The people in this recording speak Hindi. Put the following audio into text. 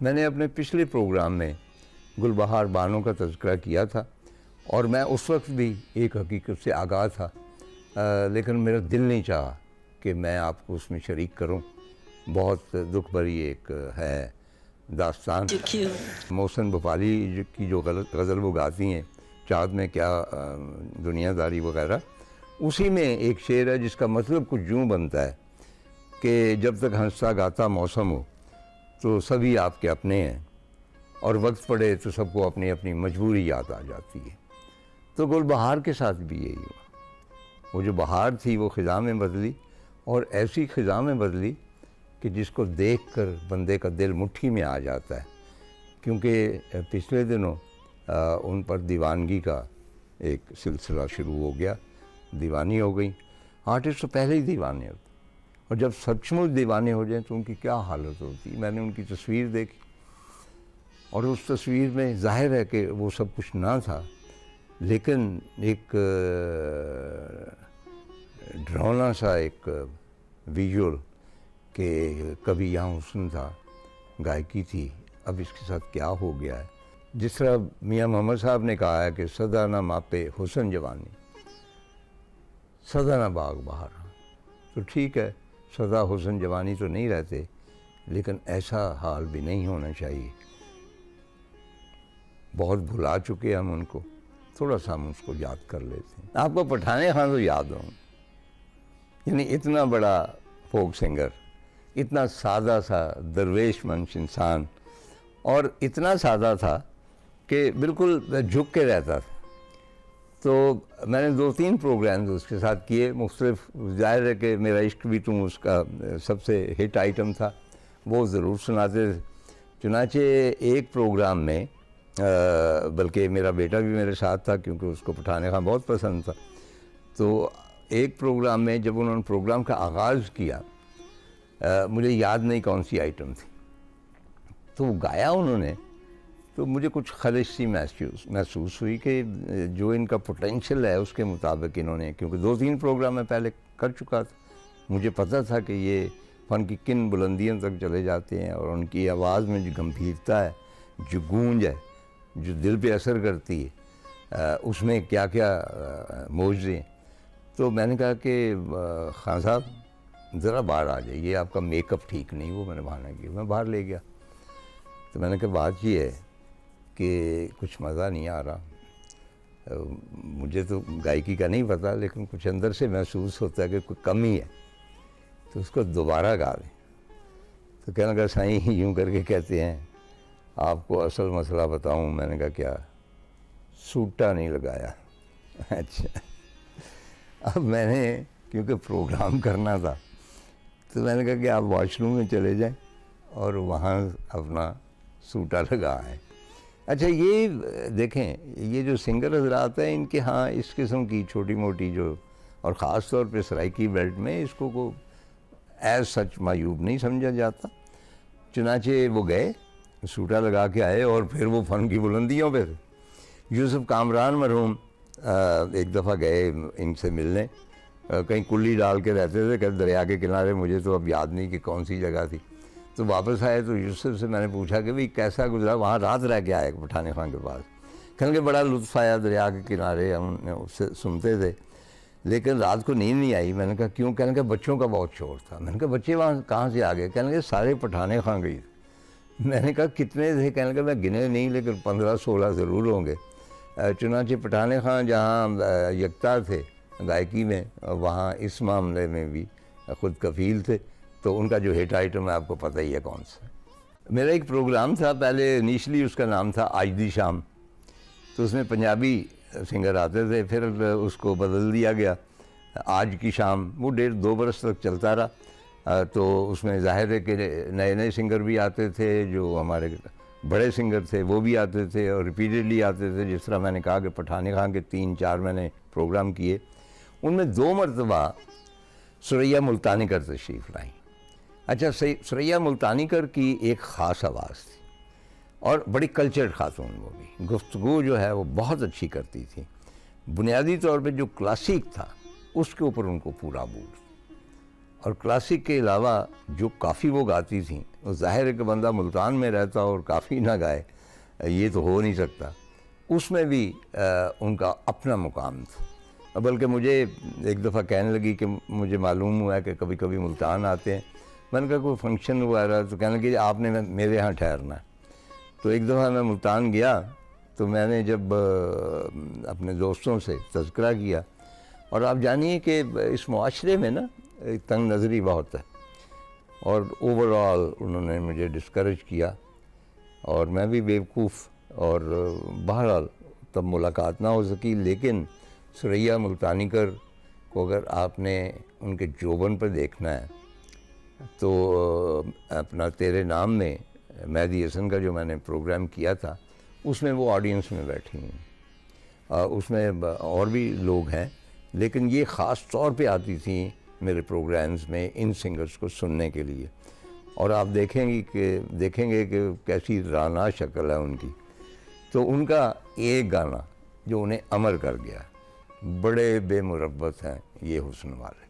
मैंने अपने पिछले प्रोग्राम में गुलबहार बानो का तज़किरा किया था और मैं उस वक्त भी एक हकीकत से आगाह था, लेकिन मेरा दिल नहीं चाहा कि मैं आपको उसमें शरीक करूं। बहुत दुख भरी एक है दास्तान। मोहसिन भोपाली की जो गज़ल वो गाती हैं, चाँद में क्या दुनियादारी वगैरह, उसी में एक शेर है जिसका मतलब कुछ यूँ बनता है कि जब तक हंसता गाता मौसम हो तो सभी आपके अपने हैं और वक्त पड़े तो सबको अपनी अपनी मजबूरी याद आ जाती है। तो गुलबहार के साथ भी यही हुआ। वो जो बहार थी वो ख़िज़ा में बदली और ऐसी ख़िज़ा में बदली कि जिसको देखकर बंदे का दिल मुट्ठी में आ जाता है। क्योंकि पिछले दिनों उन पर दीवानगी का एक सिलसिला शुरू हो गया, दीवानी हो गई। आर्टिस्ट तो पहले ही दीवाने होते और जब सचमुच दीवाने हो जाएं तो उनकी क्या हालत होती। मैंने उनकी तस्वीर देखी और उस तस्वीर में ज़ाहिर है कि वो सब कुछ ना था, लेकिन एक डरावना सा एक विजुअल कि कभी यहाँ हुस्न था, गायकी थी, अब इसके साथ क्या हो गया है। जिस तरह मियाँ मोहम्मद साहब ने कहा है कि सदा ना मापे हुस्न जवानी, सदा ना बाग बहार। तो ठीक है, सदा हुस्न जवानी तो नहीं रहते, लेकिन ऐसा हाल भी नहीं होना चाहिए। बहुत भुला चुके हम उनको, थोड़ा सा हम उसको याद कर लेते हैं। आपको पठाने खां तो याद हो, यानी इतना बड़ा फोक सिंगर, इतना सादा सा दरवेश मंश इंसान, और इतना सादा था कि बिल्कुल झुक के रहता था। तो मैंने 2-3 प्रोग्राम्स उसके साथ किए मुख्तलिफ। ज़ाहिर है कि मेरा इश्क भी तुम उसका सबसे हिट आइटम था, वो ज़रूर सुनाते थे। चुनाचे एक प्रोग्राम में बल्कि मेरा बेटा भी मेरे साथ था क्योंकि उसको पठाने खां बहुत पसंद था। तो एक प्रोग्राम में जब उन्होंने प्रोग्राम का आगाज़ किया, मुझे याद नहीं कौन सी आइटम थी, तो गाया उन्होंने, तो मुझे कुछ खलिश सी महसूस हुई कि जो इनका पोटेंशियल है उसके मुताबिक इन्होंने, क्योंकि 2-3 प्रोग्राम मैं पहले कर चुका था, मुझे पता था कि ये फ़न की किन बुलंदियों तक चले जाते हैं और उनकी आवाज़ में जो गंभीरता है, जो गूंज है, जो दिल पे असर करती है, उसमें क्या क्या मौजे हैं। तो मैंने कहा कि खान साहब ज़रा बाहर आ जाइए, आपका मेकअप ठीक नहीं। वो मैंने बहाना किया, मैं बाहर ले गया। तो मैंने कहा बात ये है कि कुछ मज़ा नहीं आ रहा, मुझे तो गायकी का नहीं पता, लेकिन कुछ अंदर से महसूस होता है कि कोई कमी है, तो उसको दोबारा गा दें। तो कहने लगा साईं यूँ करके कहते हैं, आपको असल मसला बताऊं। मैंने कहा क्या? सूटा नहीं लगाया। अच्छा। अब मैंने क्योंकि प्रोग्राम करना था, तो मैंने कहा कि आप वॉशरूम में चले जाएं और वहाँ अपना सूटा लगा है। अच्छा, ये देखें, ये जो सिंगर हज़रात हैं, इनके हाँ इस किस्म की छोटी मोटी जो, और ख़ास तौर पे सराइकी बेल्ट में इसको को एज सच मायूब नहीं समझा जाता। चुनाचे वो गए, सूटा लगा के आए और फिर वो फ़न की बुलंदियों पे थे। यूसुफ कामरान मरहूम एक दफ़ा गए इनसे मिलने, कहीं कुल्ली डाल के रहते थे, कहीं दरिया के किनारे, मुझे तो अब याद नहीं कि कौन सी जगह थी। तो वापस आए तो यूसुफ से मैंने पूछा कि भाई कैसा गुजरा, वहाँ रात रह के आए पठाने खां के पास। कहने के बड़ा लुत्फ़ आया, दरिया के किनारे हम उससे सुनते थे, लेकिन रात को नींद नहीं आई। मैंने कहा क्यों? कहने के बच्चों का बहुत शोर था। मैंने कहा बच्चे वहाँ कहाँ से आ गए? कहने के सारे पठाने खां गई। मैंने कहा कितने थे? कहने के मैं गिने नहीं, लेकिन 15-16 ज़रूर होंगे। चुनाचे पठाने खां जहाँ यकता थे गायकी में, वहाँ इस मामले में भी ख़ुद कफ़ील थे। तो उनका जो हिट आइटम है आपको पता ही है कौन सा। मेरा एक प्रोग्राम था पहले, इनिशली उसका नाम था आज दी शाम, तो उसमें पंजाबी सिंगर आते थे, फिर उसको बदल दिया गया आज की शाम। वो 1.5-2 बरस तक चलता रहा। तो उसमें ज़ाहिर है कि नए नए सिंगर भी आते थे, जो हमारे बड़े सिंगर थे वो भी आते थे और रिपीटेडली आते थे। जिस तरह मैंने कहा कि पठाने खां के 3-4 मैंने प्रोग्राम किए, उनमें 2 मरतबा सुरैया मुल्तानीकर तशरीफ़ लाई। अच्छा, सुरैया मुल्तानीकर की एक ख़ास आवाज़ थी और बड़ी कल्चर्ड खातून, वो भी गुफ्तगू जो है वो बहुत अच्छी करती थी। बुनियादी तौर पे जो क्लासिक था उसके ऊपर उनको पूरा बूट, और क्लासिक के अलावा जो काफ़ी वो गाती थी ज़ाहिर है कि बंदा मुल्तान में रहता और काफ़ी ना गाए, ये तो हो नहीं सकता। उसमें भी उनका अपना मुकाम था। बल्कि मुझे एक दफ़ा कहने लगी कि मुझे मालूम हुआ है कि कभी कभी मुल्तान आते हैं। मैंने कहा कोई फंक्शन हुआ रहा, तो कहने लगी आपने मेरे यहाँ ठहरना है। तो एक दफ़ा मैं मुल्तान गया, तो मैंने जब अपने दोस्तों से तज़किरा किया, और आप जानिए कि इस मुआशरे में ना तंग नज़री बहुत है, और ओवरऑल उन्होंने मुझे डिस्करेज किया, और मैं भी बेवकूफ़, और बहरहाल तब मुलाकात ना हो सकी। लेकिन सुरैया मुल्तानीकर को अगर आपने उनके जोबन पर देखना है तो अपना तेरे नाम में मेहदी हसन का जो मैंने प्रोग्राम किया था, उसमें वो ऑडियंस में बैठी हैं। उसमें और भी लोग हैं, लेकिन ये ख़ास तौर पे आती थी मेरे प्रोग्राम्स में इन सिंगर्स को सुनने के लिए। और आप देखेंगे कि कैसी राना शक्ल है उनकी। तो उनका एक गाना जो उन्हें अमर कर गया, बड़े बेमुरब्बत हैं ये हुस्न वाले।